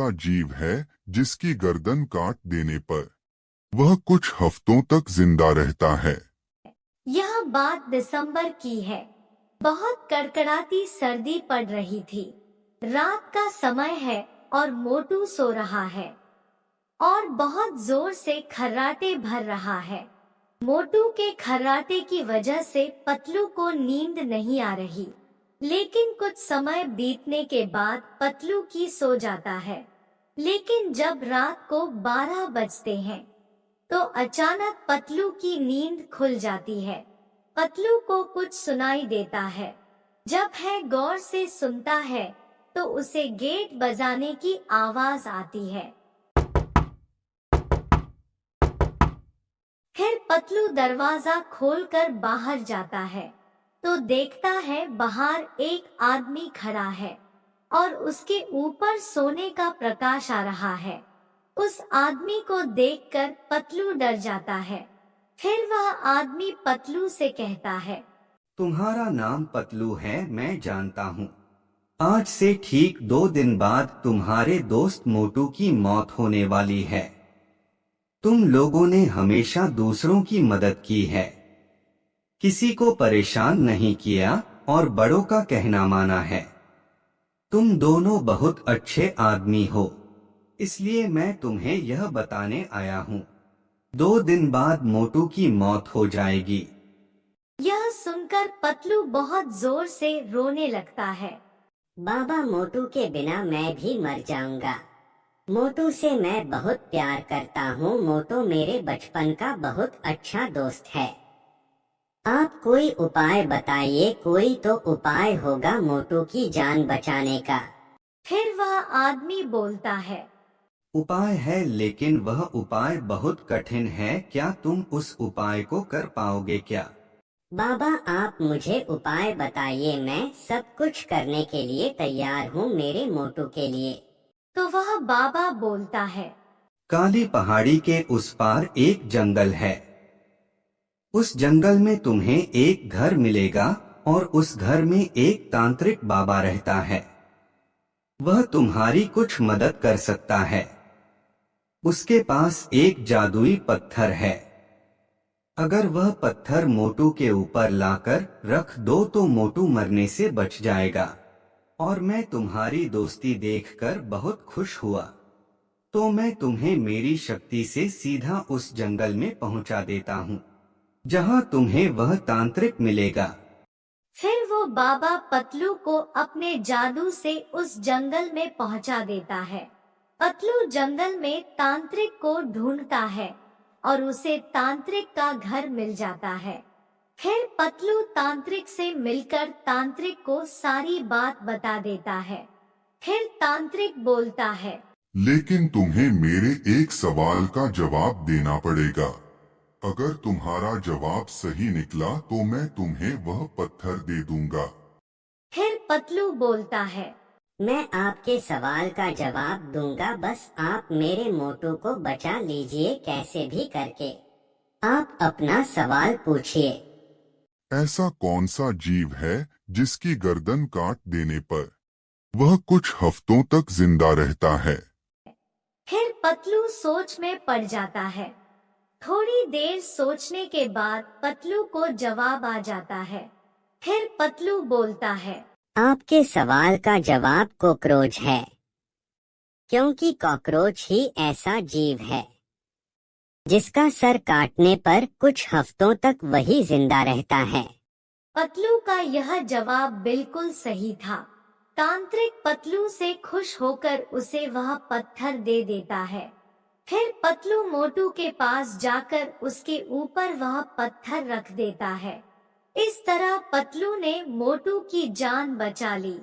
सा जीव है जिसकी गर्दन काट देने पर वह कुछ हफ्तों तक जिंदा रहता है? यह बात दिसंबर की है। बहुत कड़कड़ाती सर्दी पड़ रही थी। रात का समय है और मोटू सो रहा है और बहुत जोर से खर्राटे भर रहा है। मोटू के खर्राटे की वजह से पतलू को नींद नहीं आ रही, लेकिन कुछ समय बीतने के बाद पतलू की सो जाता है। लेकिन जब रात को 12 बजते हैं तो अचानक पतलू की नींद खुल जाती है। पतलू को कुछ सुनाई देता है। जब है गौर से सुनता है तो उसे गेट बजाने की आवाज आती है। फिर पतलू दरवाजा खोलकर बाहर जाता है तो देखता है बाहर एक आदमी खड़ा है और उसके ऊपर सोने का प्रकाश आ रहा है। उस आदमी को देखकर पतलू डर जाता है। फिर वह आदमी पतलू से कहता है, तुम्हारा नाम पतलू है, मैं जानता हूँ। आज से ठीक 2 दिन बाद तुम्हारे दोस्त मोटू की मौत होने वाली है। तुम लोगों ने हमेशा दूसरों की मदद की है, किसी को परेशान नहीं किया और बड़ों का कहना माना है। तुम दोनों बहुत अच्छे आदमी हो, इसलिए मैं तुम्हें यह बताने आया हूँ। 2 दिन बाद मोटू की मौत हो जाएगी। यह सुनकर पतलू बहुत जोर से रोने लगता है। बाबा, मोटू के बिना मैं भी मर जाऊंगा। मोटू से मैं बहुत प्यार करता हूँ। मोटू मेरे बचपन का बहुत अच्छा दोस्त है। आप कोई उपाय बताइए, कोई तो उपाय होगा मोटू की जान बचाने का। फिर वह आदमी बोलता है, उपाय है, लेकिन वह उपाय बहुत कठिन है। क्या तुम उस उपाय को कर पाओगे क्या? बाबा, आप मुझे उपाय बताइए, मैं सब कुछ करने के लिए तैयार हूँ मेरे मोटू के लिए। तो वह बाबा बोलता है, काली पहाड़ी के उस पार एक जंगल है। उस जंगल में तुम्हें एक घर मिलेगा और उस घर में एक तांत्रिक बाबा रहता है। वह तुम्हारी कुछ मदद कर सकता है। उसके पास एक जादुई पत्थर है। अगर वह पत्थर मोटू के ऊपर लाकर रख दो तो मोटू मरने से बच जाएगा। और मैं तुम्हारी दोस्ती देखकर बहुत खुश हुआ, तो मैं तुम्हें मेरी शक्ति से सीधा उस जंगल में पहुंचा देता हूँ, जहाँ तुम्हें वह तांत्रिक मिलेगा। फिर वो बाबा पतलू को अपने जादू से उस जंगल में पहुंचा देता है। पतलू जंगल में तांत्रिक को ढूंढता है और उसे तांत्रिक का घर मिल जाता है। फिर पतलू तांत्रिक से मिलकर तांत्रिक को सारी बात बता देता है। फिर तांत्रिक बोलता है, लेकिन तुम्हें मेरे एक सवाल का जवाब देना पड़ेगा। अगर तुम्हारा जवाब सही निकला तो मैं तुम्हें वह पत्थर दे दूंगा। फिर पतलू बोलता है, मैं आपके सवाल का जवाब दूंगा, बस आप मेरे मोटू को बचा लीजिए कैसे भी करके। आप अपना सवाल पूछिए। ऐसा कौन सा जीव है जिसकी गर्दन काट देने पर वह कुछ हफ्तों तक जिंदा रहता है? फिर पतलू सोच में पड़ जाता है। थोड़ी देर सोचने के बाद पतलू को जवाब आ जाता है। फिर पतलू बोलता है, आपके सवाल का जवाब कॉकरोच है, क्योंकि कॉकरोच ही ऐसा जीव है जिसका सर काटने पर कुछ हफ्तों तक वही जिंदा रहता है। पतलू का यह जवाब बिल्कुल सही था। तांत्रिक पतलू से खुश होकर उसे वह पत्थर दे देता है। फिर पतलू मोटू के पास जाकर उसके ऊपर वह पत्थर रख देता है। इस तरह पतलू ने मोटू की जान बचा ली।